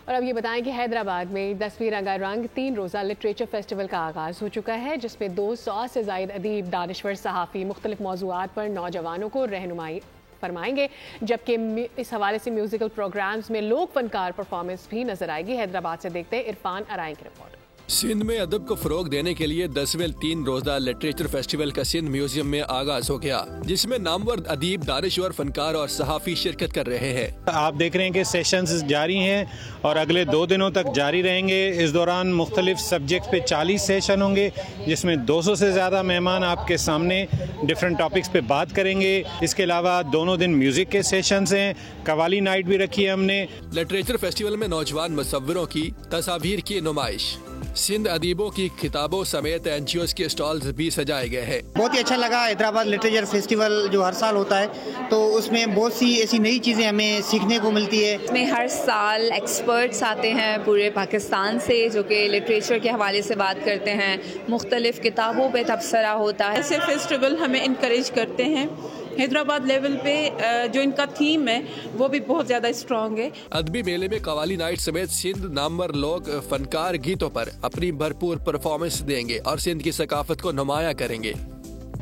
और अब ये बताएं कि हैदराबाद में 10वीं रंगारंग 3 रोज़ा लिटरेचर फेस्टिवल का आगाज़ हो चुका है, जिसमें 200 से ज़ायद अदीब, दानिश्वर, सहाफ़ी मुख्तलिफ मौज़ूआत पर नौजवानों को रहनुमाई फरमाएंगे। जबकि इस हवाले से म्यूज़िकल प्रोग्राम्स में लोक फनकार परफॉर्मेंस भी नजर आएगी। हैदराबाद से देखते हैं इरफान अराई की रिपोर्ट। सिंध में अदब को फरोग देने के लिए 10वें 3 रोजा लिटरेचर फेस्टिवल का सिंध म्यूजियम में आगाज हो गया, जिसमें नामवर अदीब, दानिश्वर, फनकार और सहाफ़ी शिरकत कर रहे हैं। आप देख रहे हैं कि सेशंस जारी हैं और अगले 2 दिनों तक जारी रहेंगे। इस दौरान मुख्तलिफ सब्जेक्ट पे 40 सेशन होंगे, जिसमें 200 से ज़्यादा मेहमान आपके सामने डिफरेंट टॉपिक्स पे बात करेंगे। इसके अलावा दोनों दिन म्यूजिक के सेशंस हैं, कवाली नाइट भी रखी है हमने। लिटरेचर फेस्टिवल में नौजवान मुसव्विरों की तस्वीर की नुमाइश, सिंध अदीबों की किताबों समेत एनजीओज के स्टॉल्स भी सजाए गए हैं। बहुत ही अच्छा लगा। हैदराबाद लिटरेचर फेस्टिवल जो हर साल होता है, तो उसमें बहुत सी ऐसी नई चीज़ें हमें सीखने को मिलती है। इसमें हर साल एक्सपर्ट्स आते हैं पूरे पाकिस्तान से, जो कि लिटरेचर के हवाले से बात करते हैं। मुख्तलिफ किताबों पे तबसरा होता है। ऐसे फेस्टिवल हमें इनकरेज करते हैं। हैदराबाद लेवल पे जो इनका थीम है वो भी बहुत ज़्यादा स्ट्रॉन्ग है। अदबी मेले में कवाली नाइट समेत सिंध नामवर लोग फनकार गीतों पर अपनी भरपूर परफॉर्मेंस देंगे और सिंध की सकाफत को नुमाया करेंगे।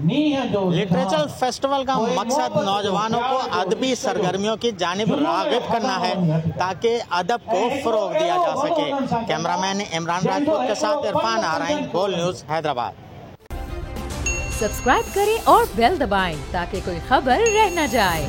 लिटरेचर फेस्टिवल का मकसद नौजवानों को अदबी सरगर्मियों की जानिब राग़िब करना है, ताकि अदब को फरोग दिया जा सके। कैमरामैन इमरान राजपूत के साथ इरफान आराई, गोल न्यूज़, हैदराबाद। सब्सक्राइब करें और बेल दबाएं ताकि कोई खबर रह न जाए।